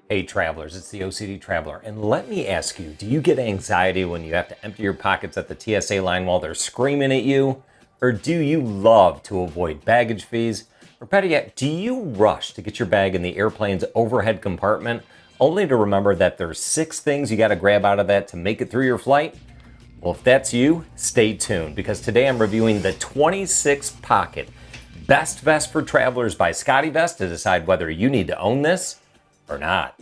Hey travelers, it's the OCD Traveler, and let me ask you, do you get anxiety when you have to empty your pockets at the TSA line while they're screaming at you? Or do you love to avoid baggage fees? Or better yet, do you rush to get your bag in the airplane's overhead compartment only to remember that there's 6 things you gotta grab out of that to make it through your flight? Well, if that's you, stay tuned, because today I'm reviewing the 26 pocket best vest for travelers by ScottEVest to decide whether you need to own this or not.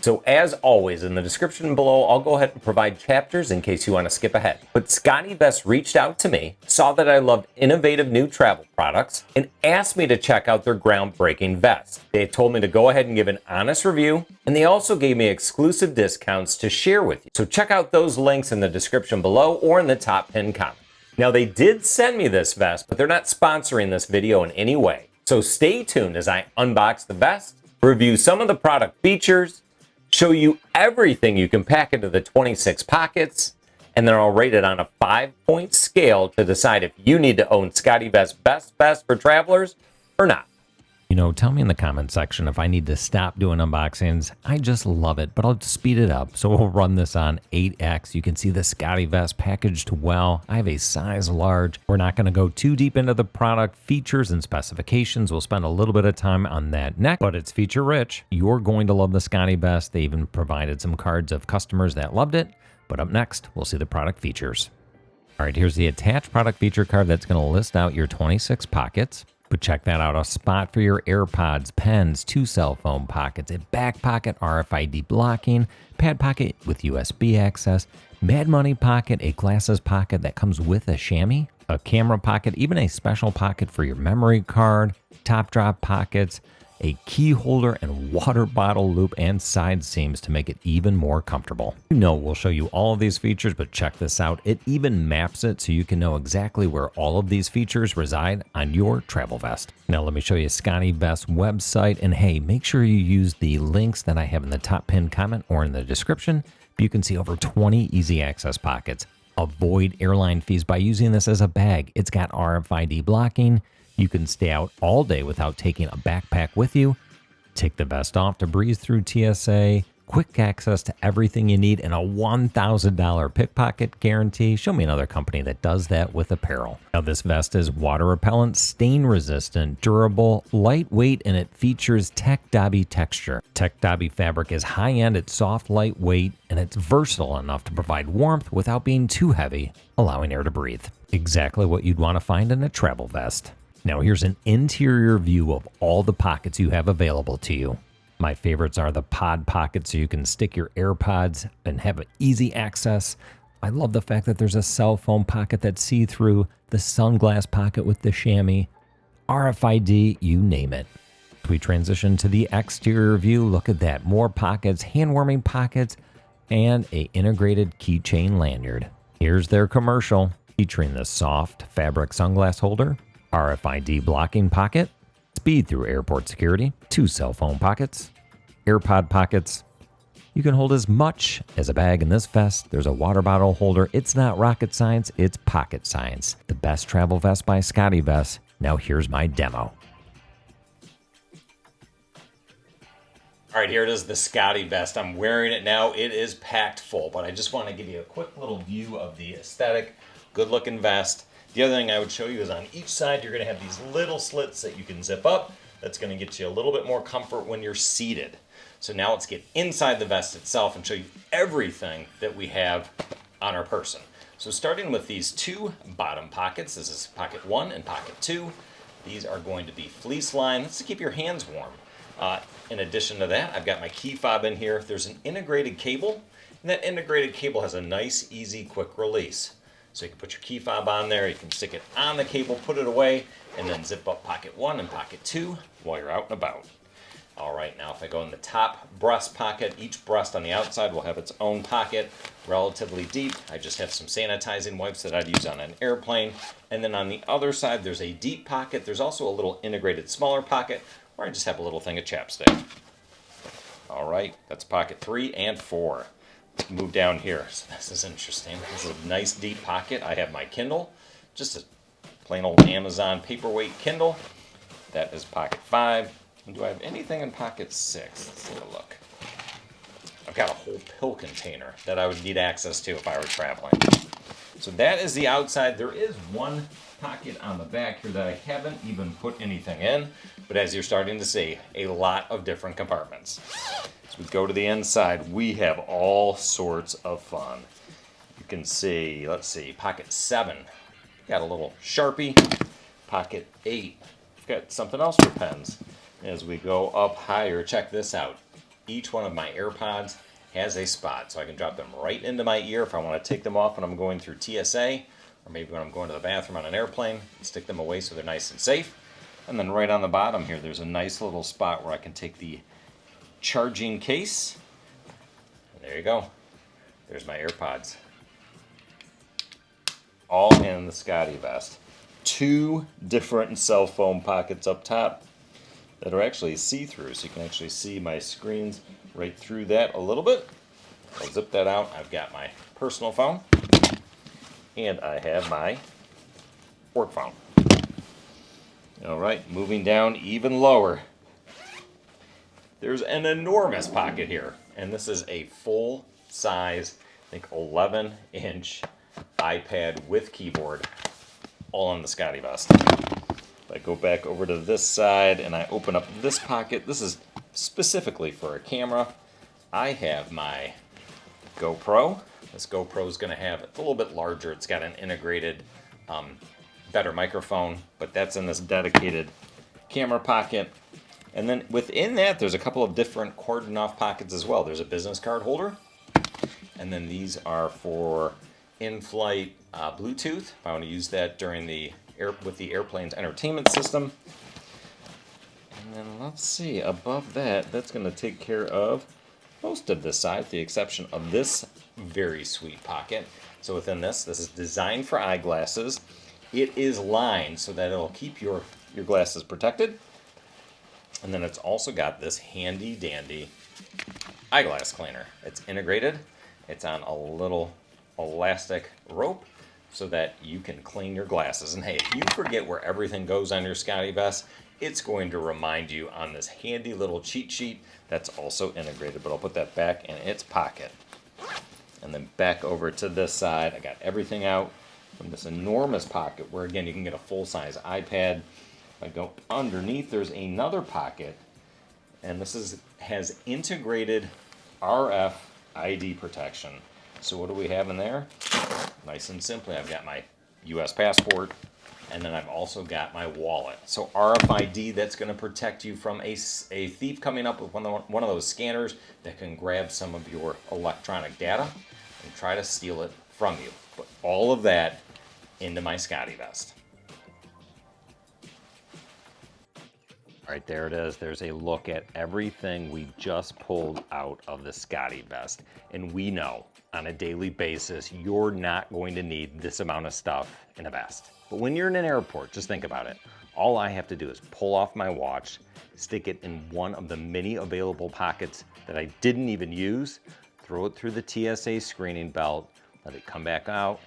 So as always, in the description below, I'll go ahead and provide chapters in case you want to skip ahead. But ScottEVest reached out to me, saw that I loved innovative new travel products, and asked me to check out their groundbreaking vest. They told me to go ahead and give an honest review, and they also gave me exclusive discounts to share with you. So check out those links in the description below or in the top pinned comment. Now, they did send me this vest, but they're not sponsoring this video in any way. So stay tuned as I unbox the vest, review some of the product features, show you everything you can pack into the 26 pockets, and then I'll rate it on a 5-point scale to decide if you need to own ScottEVest Best Vest for travelers or not. You know, tell me in the comment section if I need to stop doing unboxings. I just love it, but I'll speed it up. So we'll run this on 8X. You can see the ScottEVest packaged well. I have a size large. We're not going to go too deep into the product features and specifications. We'll spend a little bit of time on that next, but it's feature rich. You're going to love the ScottEVest. They even provided some cards of customers that loved it. But up next, we'll see the product features. All right, here's the attached product feature card that's going to list out your 26 pockets. But check that out, a spot for your AirPods, pens, 2 cell phone pockets, a back pocket, RFID blocking, pad pocket with USB access, Mad Money pocket, a glasses pocket that comes with a chamois, a camera pocket, even a special pocket for your memory card, top drop pockets, a key holder and water bottle loop, and side seams to make it even more comfortable. You know we'll show you all of these features, but check this out. It even maps it so you can know exactly where all of these features reside on your travel vest. Now let me show you ScottEVest website, and hey, make sure you use the links that I have in the top pinned comment or in the description. You can see over 20 easy access pockets. Avoid airline fees by using this as a bag. It's got RFID blocking. You can stay out all day without taking a backpack with you. Take the vest off to breeze through TSA. Quick access to everything you need and a $1,000 pickpocket guarantee. Show me another company that does that with apparel. Now this vest is water repellent, stain resistant, durable, lightweight, and it features Tech Dobby texture. Tech Dobby fabric is high end, it's soft, lightweight, and it's versatile enough to provide warmth without being too heavy, allowing air to breathe. Exactly what you'd want to find in a travel vest. Now here's an interior view of all the pockets you have available to you. My favorites are the pod pockets so you can stick your AirPods and have easy access. I love the fact that there's a cell phone pocket that's see-through, the sunglass pocket with the chamois, RFID, you name it. We transition to the exterior view. Look at that, more pockets, hand-warming pockets, and a integrated keychain lanyard. Here's their commercial featuring the soft fabric sunglass holder, RFID blocking pocket, speed through airport security, 2 cell phone pockets, AirPod pockets. You can hold as much as a bag in this vest. There's a water bottle holder. It's not rocket science, it's pocket science. The best travel vest by ScottEVest. Now here's my demo. All right, here it is, the ScottEVest. I'm wearing it now. It is packed full, but I just want to give you a quick little view of the aesthetic, good looking vest. The other thing I would show you is on each side, you're going to have these little slits that you can zip up. That's going to get you a little bit more comfort when you're seated. So now let's get inside the vest itself and show you everything that we have on our person. So starting with these 2 bottom pockets, this is pocket 1 and pocket 2. These are going to be fleece lined. That's to keep your hands warm. In addition to that, I've got my key fob in here. There's an integrated cable, and that integrated cable has a nice, easy, quick release. So you can put your key fob on there, you can stick it on the cable, put it away, and then zip up pocket 1 and pocket 2 while you're out and about. All right, now if I go in the top breast pocket, each breast on the outside will have its own pocket, relatively deep. I just have some sanitizing wipes that I'd use on an airplane. And then on the other side, there's a deep pocket. There's also a little integrated smaller pocket where I just have a little thing of chapstick. All right, that's pocket 3 and 4. Move down here. So this is interesting. This is a nice deep pocket. I have my Kindle, just a plain old Amazon paperweight Kindle. That is pocket 5. And do I have anything in pocket 6? Let's take a look. I've got a whole pill container that I would need access to if I were traveling. So that is the outside. There is one pocket on the back here that I haven't even put anything in, but as you're starting to see, a lot of different compartments. As we go to the inside, we have all sorts of fun. You can see, let's see, pocket 7, got a little Sharpie. Pocket 8, we've got something else for pens. As we go up higher, check this out. Each one of my AirPods has a spot, so I can drop them right into my ear if I want to take them off when I'm going through TSA, or maybe when I'm going to the bathroom on an airplane, stick them away so they're nice and safe. And then right on the bottom here, there's a nice little spot where I can take the charging case. And there you go. There's my AirPods. All in the ScottEVest. 2 different cell phone pockets up top that are actually see-through, so you can actually see my screens right through that a little bit. I'll zip that out. I've got my personal phone, and I have my work phone. All right, moving down even lower. There's an enormous pocket here, and this is a full-size, I think 11-inch iPad with keyboard, all on the ScottEVest. If I go back over to this side and I open up this pocket, this is specifically for a camera. I have my GoPro. This GoPro is going to have, it's a little bit larger. It's got an integrated, better microphone, but that's in this dedicated camera pocket. And then within that, there's a couple of different cordon off pockets as well. There's a business card holder, and then these are for in-flight Bluetooth, if I want to use that during with the airplane's entertainment system. And then let's see, above that, that's going to take care of most of this side, with the exception of this very sweet pocket. So within this is designed for eyeglasses. It is lined so that it'll keep your glasses protected. And then it's also got this handy dandy eyeglass cleaner. It's integrated. It's on a little elastic rope so that you can clean your glasses. And hey, if you forget where everything goes on your ScottEVest, it's going to remind you on this handy little cheat sheet that's also integrated. But I'll put that back in its pocket. And then back over to this side, I got everything out from this enormous pocket where, again, you can get a full-size iPad. If I go underneath, there's another pocket, and this has integrated RF ID protection. So what do we have in there? Nice and simply, I've got my US passport, and then I've also got my wallet. So RFID, that's going to protect you from a thief coming up with one of those scanners that can grab some of your electronic data and try to steal it from you. Put all of that into my ScottEVest. All right, there it is. There's a look at everything we just pulled out of the ScottEVest. And we know on a daily basis, you're not going to need this amount of stuff in a vest. But when you're in an airport, just think about it. All I have to do is pull off my watch, stick it in one of the many available pockets that I didn't even use, throw it through the TSA screening belt, let it come back out,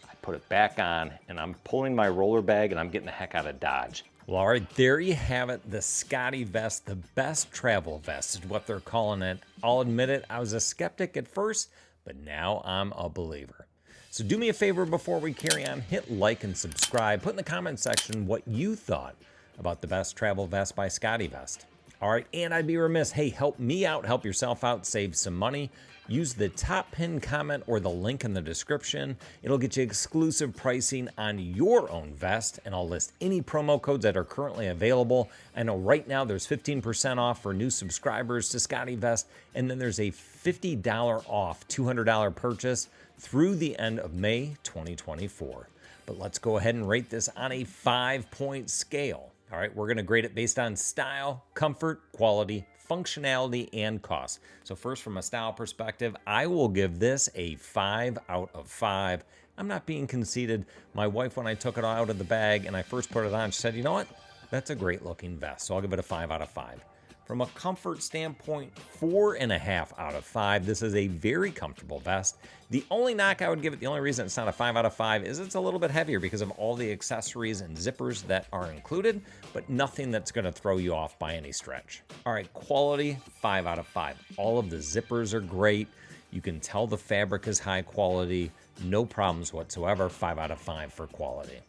I put it back on, and I'm pulling my roller bag and I'm getting the heck out of Dodge. Well, all right, there you have it, the ScottEVest, the best travel vest is what they're calling it. I'll admit it, I was a skeptic at first, but now I'm a believer. So do me a favor before we carry on, hit like and subscribe. Put in the comment section what you thought about the best travel vest by ScottEVest. All right, and I'd be remiss, hey, help me out, help yourself out, save some money. Use the top pinned comment or the link in the description. It'll get you exclusive pricing on your own vest, and I'll list any promo codes that are currently available. I know right now there's 15% off for new subscribers to ScottEVest, and then there's a $50 off $200 purchase through the end of May 2024. But let's go ahead and rate this on a 5-point scale. All right, we're gonna grade it based on style, comfort, quality, functionality, and cost. So first, from a style perspective, I will give this a 5 out of 5. I'm not being conceited. My wife, when I took it out of the bag and I first put it on, she said, you know what? That's a great looking vest. So I'll give it a 5 out of 5. From a comfort standpoint, 4.5 out of 5. This is a very comfortable vest. The only knock I would give it, the only reason it's not a 5 out of 5 is it's a little bit heavier because of all the accessories and zippers that are included, but nothing that's going to throw you off by any stretch. All right, quality, 5 out of 5. All of the zippers are great. You can tell the fabric is high quality, no problems whatsoever. 5 out of 5 for quality.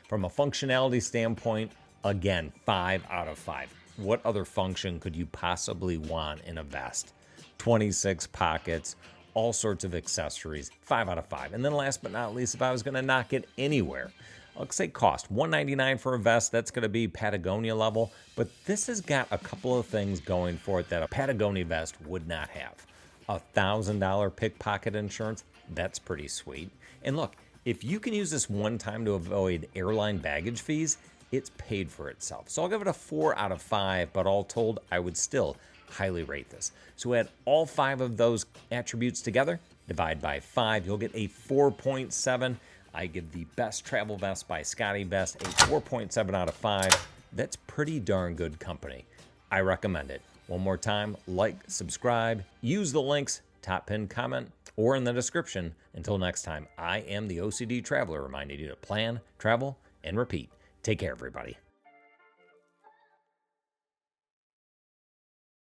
From a functionality standpoint, again, 5 out of 5. What other function could you possibly want in a vest? 26 pockets, all sorts of accessories, 5 out of 5. And then last but not least, if I was going to knock it anywhere, I'll say cost, $199 for a vest. That's going to be Patagonia level, but this has got a couple of things going for it that a Patagonia vest would not have. $1,000 pickpocket insurance, that's pretty sweet. And look, if you can use this one time to avoid airline baggage fees, it's paid for itself. So I'll give it a 4 out of 5, but all told, I would still highly rate this. So add all 5 of those attributes together, divide by 5, you'll get a 4.7. I give the best travel vest by ScottEVest a 4.7 out of 5. That's pretty darn good company. I recommend it. One more time, like, subscribe, use the links, top pinned comment, or in the description. Until next time, I am the OCD Traveler reminding you to plan, travel, and repeat. Take care, everybody.